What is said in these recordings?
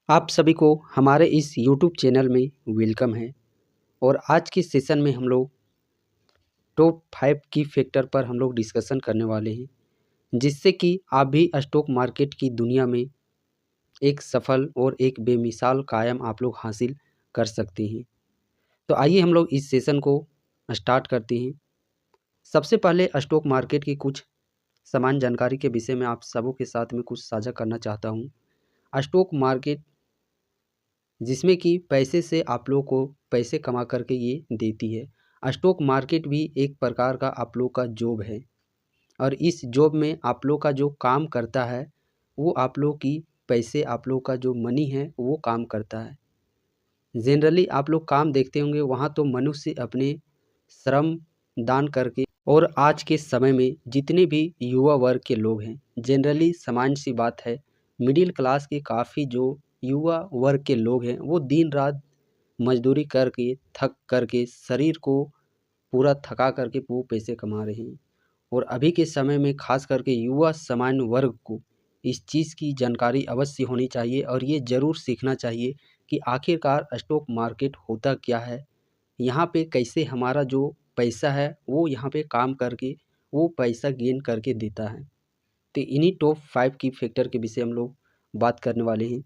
आप सभी को हमारे इस यूट्यूब चैनल में वेलकम है। और आज के सेशन में हम लोग टॉप 5 की फैक्टर पर हम लोग डिस्कशन करने वाले हैं, जिससे कि आप भी स्टॉक मार्केट की दुनिया में एक सफल और एक बेमिसाल कायम आप लोग हासिल कर सकते हैं। तो आइए हम लोग इस सेशन को स्टार्ट करते हैं। सबसे पहले स्टॉक मार्केट की कुछ सामान्य जानकारी के विषय में आप सबों के साथ में कुछ साझा करना चाहता हूँ। स्टॉक मार्केट जिसमें कि पैसे से आप लोग को पैसे कमा करके ये देती है। स्टॉक मार्केट भी एक प्रकार का आप लोग का जॉब है, और इस जॉब में आप लोग का जो काम करता है वो आप लोग की पैसे, आप लोग का जो मनी है वो काम करता है। जनरली आप लोग काम देखते होंगे वहाँ तो मनुष्य अपने श्रम दान करके, और आज के समय में जितने भी युवा वर्ग के लोग हैं, जनरली सामान्य सी बात है, मिडिल क्लास के काफ़ी जो युवा वर्ग के लोग हैं वो दिन रात मजदूरी करके थक करके शरीर को पूरा थका करके वो पैसे कमा रहे हैं। और अभी के समय में खास करके युवा सामान्य वर्ग को इस चीज़ की जानकारी अवश्य होनी चाहिए, और ये ज़रूर सीखना चाहिए कि आखिरकार स्टॉक मार्केट होता क्या है, यहाँ पे कैसे हमारा जो पैसा है वो यहाँ पे काम करके वो पैसा गेन करके देता है। तो इन्हीं टॉप 5 की फैक्टर के विषय हम लोग बात करने वाले हैं।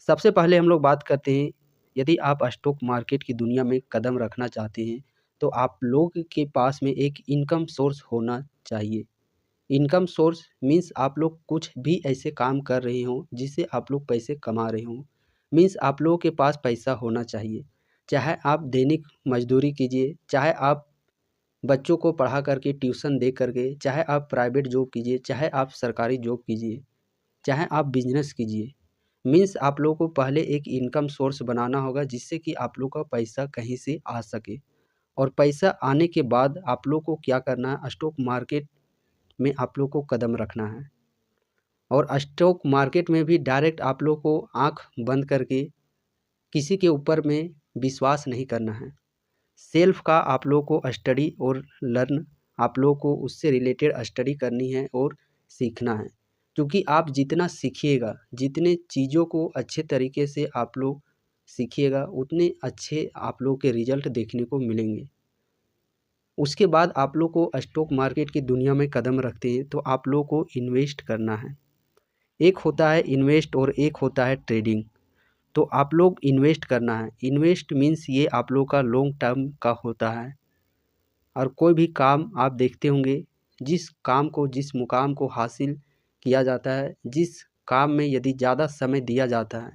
सबसे पहले हम लोग बात करते हैं, यदि आप स्टॉक मार्केट की दुनिया में कदम रखना चाहते हैं तो आप लोग के पास में एक इनकम सोर्स होना चाहिए। इनकम सोर्स मीन्स आप लोग कुछ भी ऐसे काम कर रहे हो जिससे आप लोग पैसे कमा रहे हो, मीन्स आप लोगों के पास पैसा होना चाहिए। चाहे आप दैनिक मजदूरी कीजिए, चाहे आप बच्चों को पढ़ा करके ट्यूशन दे करके, चाहे आप प्राइवेट जॉब कीजिए, चाहे आप सरकारी जॉब कीजिए, चाहे आप बिजनेस कीजिए, मीन्स आप लोगों को पहले एक इनकम सोर्स बनाना होगा जिससे कि आप लोग का पैसा कहीं से आ सके। और पैसा आने के बाद आप लोग को क्या करना है, स्टॉक मार्केट में आप लोग को कदम रखना है। और स्टॉक मार्केट में भी डायरेक्ट आप लोग को आंख बंद करके किसी के ऊपर में विश्वास नहीं करना है। सेल्फ का आप लोग को स्टडी और लर्न, आप लोग को उससे रिलेटेड स्टडी करनी है और सीखना है। क्योंकि आप जितना सीखिएगा, जितने चीज़ों को अच्छे तरीके से आप लोग सीखिएगा, उतने अच्छे आप लोग के रिजल्ट देखने को मिलेंगे। उसके बाद आप लोग को स्टॉक मार्केट की दुनिया में कदम रखते हैं तो आप लोग को इन्वेस्ट करना है। एक होता है इन्वेस्ट और एक होता है ट्रेडिंग। तो आप लोग इन्वेस्ट करना है। इन्वेस्ट मीन्स ये आप लोग का लॉन्ग टर्म का होता है। और कोई भी काम आप देखते होंगे, जिस काम को, जिस मुकाम को हासिल किया जाता है, जिस काम में यदि ज़्यादा समय दिया जाता है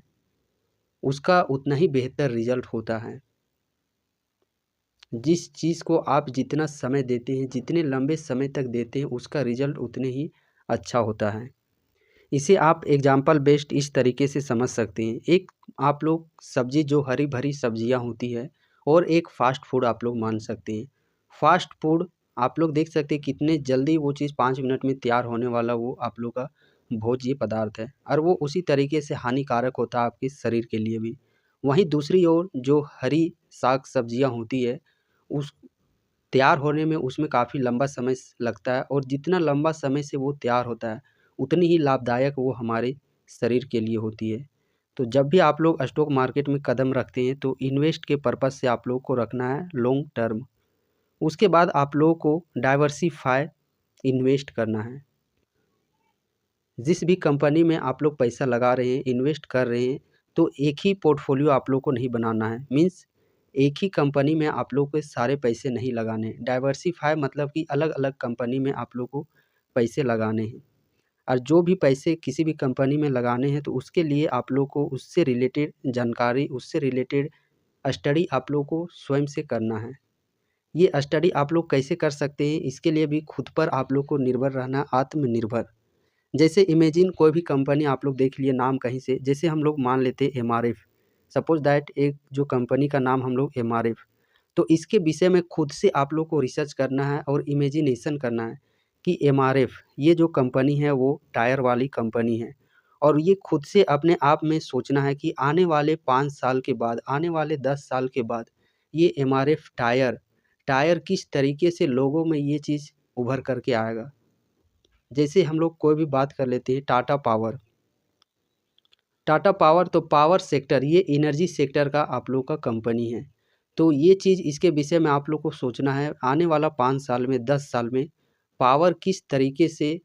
उसका उतना ही बेहतर रिजल्ट होता है। जिस चीज़ को आप जितना समय देते हैं, जितने लंबे समय तक देते हैं, उसका रिजल्ट उतने ही अच्छा होता है। इसे आप एग्जाम्पल बेस्ड इस तरीके से समझ सकते हैं। एक आप लोग सब्जी, जो हरी भरी सब्जियां होती है, और एक फास्ट फूड आप लोग मान सकते हैं। फास्ट फूड आप लोग देख सकते हैं कितने जल्दी वो चीज़ 5 मिनट में तैयार होने वाला वो आप लोग का भोज्य पदार्थ है, और वो उसी तरीके से हानिकारक होता है आपके शरीर के लिए भी। वहीं दूसरी ओर जो हरी साग सब्जियां होती है, उस तैयार होने में उसमें काफ़ी लंबा समय लगता है, और जितना लंबा समय से वो तैयार होता है उतनी ही लाभदायक वो हमारे शरीर के लिए होती है। तो जब भी आप लोग स्टॉक मार्केट में कदम रखते हैं तो इन्वेस्ट के पर्पज़ से आप लोग को रखना है लॉन्ग टर्म। उसके बाद आप लोगों को डाइवर्सिफाई इन्वेस्ट करना है। जिस भी कंपनी में आप लोग पैसा लगा रहे हैं, इन्वेस्ट कर रहे हैं, तो एक ही पोर्टफोलियो आप लोग को नहीं बनाना है। मीन्स एक ही कंपनी में आप लोग को सारे पैसे नहीं लगाने हैं। डाइवर्सिफाई मतलब कि अलग अलग कंपनी में आप लोग को पैसे लगाने हैं। और जो भी पैसे किसी भी कंपनी में लगाने हैं तो उसके लिए आप लोग को उससे रिलेटेड जानकारी, उससे रिलेटेड स्टडी आप लोग को स्वयं से करना है। ये स्टडी आप लोग कैसे कर सकते हैं, इसके लिए भी खुद पर आप लोग को निर्भर रहना, आत्मनिर्भर। जैसे इमेजिन कोई भी कंपनी आप लोग देख लिए नाम कहीं से, जैसे हम लोग मान लेते हैं एमआरएफ। सपोज दैट एक जो कंपनी का नाम हम लोग एमआरएफ, तो इसके विषय में खुद से आप लोग को रिसर्च करना है और इमेजिनेशन करना है कि एमआरएफ ये जो कंपनी है वो टायर वाली कंपनी है। और ये खुद से अपने आप में सोचना है कि आने वाले 5 साल के बाद, आने वाले 10 साल के बाद ये एमआरएफ टायर टायर किस तरीके से लोगों में ये चीज़ उभर करके आएगा। जैसे हम लोग कोई भी बात कर लेते हैं, टाटा पावर। टाटा पावर तो पावर सेक्टर, ये एनर्जी सेक्टर का आप लोग का कंपनी है। तो ये चीज़ इसके विषय में आप लोग को सोचना है, आने वाला 5 साल में 10 साल में पावर किस तरीके से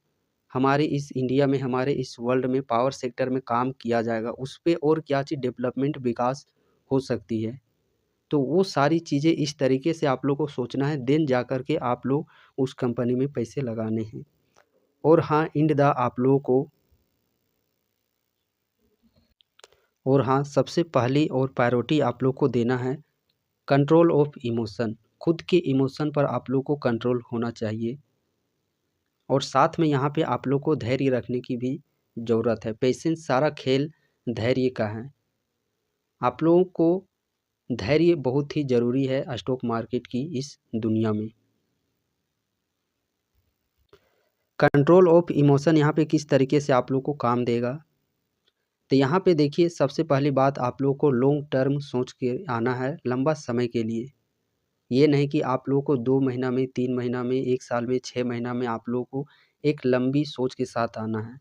हमारे इस इंडिया में, हमारे इस वर्ल्ड में पावर सेक्टर में काम किया जाएगा, उस पे और क्या चीज़ डेवलपमेंट विकास हो सकती है। तो वो सारी चीज़ें इस तरीके से आप लोग को सोचना है, देन जा कर के आप लोग उस कंपनी में पैसे लगाने हैं। और हाँ, सबसे पहली और प्रायोरिटी आप लोग को देना है कंट्रोल ऑफ इमोशन। खुद के इमोशन पर आप लोग को कंट्रोल होना चाहिए और साथ में यहाँ पे आप लोग को धैर्य रखने की भी ज़रूरत है। पेशेंस, सारा खेल धैर्य का है। आप लोगों को धैर्य बहुत ही ज़रूरी है स्टॉक मार्केट की इस दुनिया में। कंट्रोल ऑफ इमोशन यहाँ पे किस तरीके से आप लोग को काम देगा, तो यहाँ पे देखिए, सबसे पहली बात आप लोग को लॉन्ग टर्म सोच के आना है, लंबा समय के लिए। ये नहीं कि आप लोगों को 2 महीना में, 3 महीना में, 1 साल में, 6 महीना में आप लोगों को एक लंबी सोच के साथ आना है।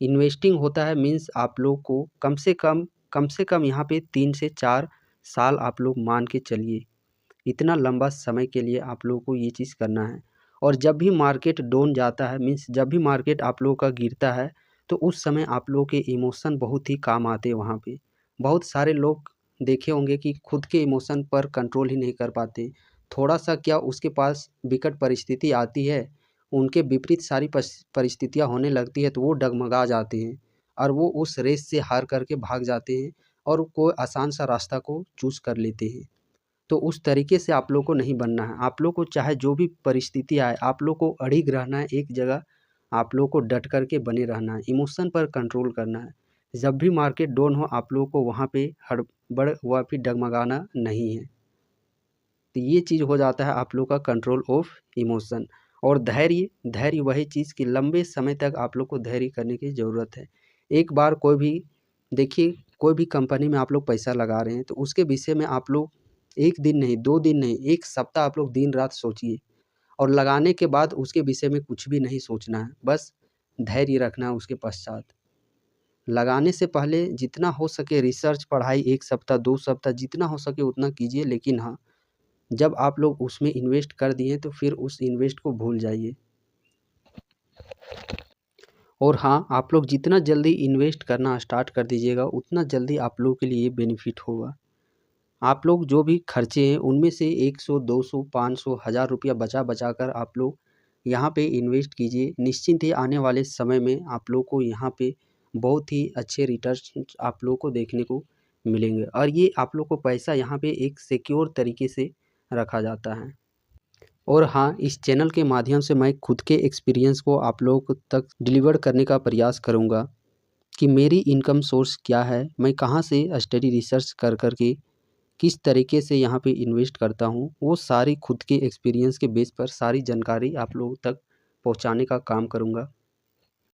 इन्वेस्टिंग होता है मीन्स आप लोग को कम से कम यहाँ पे 3 से 4 साल आप लोग मान के चलिए। इतना लंबा समय के लिए आप लोगों को ये चीज़ करना है। और जब भी मार्केट डाउन जाता है, मीन्स जब भी मार्केट आप लोगों का गिरता है, तो उस समय आप लोगों के इमोशन बहुत ही काम आते हैं वहाँ पे। बहुत सारे लोग देखे होंगे कि खुद के इमोशन पर कंट्रोल ही नहीं कर पाते। थोड़ा सा क्या उसके पास विकट परिस्थिति आती है, उनके विपरीत सारी परिस्थितियाँ होने लगती है, तो वो डगमगा जाते हैं और वो उस रेस से हार करके भाग जाते हैं और कोई आसान सा रास्ता को चूज़ कर लेते हैं। तो उस तरीके से आप लोग को नहीं बनना है। आप लोग को चाहे जो भी परिस्थिति आए, आप लोग को अड़िग रहना है एक जगह, आप लोग को डट कर के बने रहना है, इमोशन पर कंट्रोल करना है। जब भी मार्केट डाउन हो, आप लोगों को वहाँ पे हड़बड़ व फिर डगमगाना नहीं है। तो ये चीज़ हो जाता है आप लोग का कंट्रोल ऑफ इमोशन। और धैर्य वही चीज़ कि लंबे समय तक आप लोग को धैर्य करने की ज़रूरत है। एक बार कोई भी देखिए, कोई भी कंपनी में आप लोग पैसा लगा रहे हैं, तो उसके विषय में आप लोग 1 दिन नहीं, 2 दिन नहीं, 1 सप्ताह आप लोग दिन-रात सोचिए और लगाने के बाद उसके विषय में कुछ भी नहीं सोचना है, बस धैर्य रखना है उसके पश्चात। लगाने से पहले जितना हो सके रिसर्च, पढ़ाई 1 सप्ताह, 2 सप्ताह जितना हो सके उतना कीजिए, लेकिन हाँ, जब आप लोग उसमें इन्वेस्ट कर दिए तो फिर उस इन्वेस्ट को भूल जाइए। और हाँ, आप लोग जितना जल्दी इन्वेस्ट करना स्टार्ट कर दीजिएगा, उतना जल्दी आप लोगों के लिए बेनिफिट होगा। आप लोग जो भी खर्चे हैं उनमें से 100, 200, 500, 1000 रुपया बचा कर आप लोग यहाँ पे इन्वेस्ट कीजिए। निश्चिंत ही आने वाले समय में आप लोग को यहाँ पे बहुत ही अच्छे रिटर्न्स आप लोग को देखने को मिलेंगे और ये आप लोग को पैसा यहाँ पे एक सिक्योर तरीके से रखा जाता है। और हाँ, इस चैनल के माध्यम से मैं खुद के एक्सपीरियंस को आप लोगों तक डिलीवर करने का प्रयास करूँगा कि मेरी इनकम सोर्स क्या है, मैं कहाँ से स्टडी रिसर्च कर कर के किस तरीके से यहाँ पे इन्वेस्ट करता हूँ, वो सारी खुद के एक्सपीरियंस के बेस पर सारी जानकारी आप लोगों तक पहुँचाने का काम करूँगा।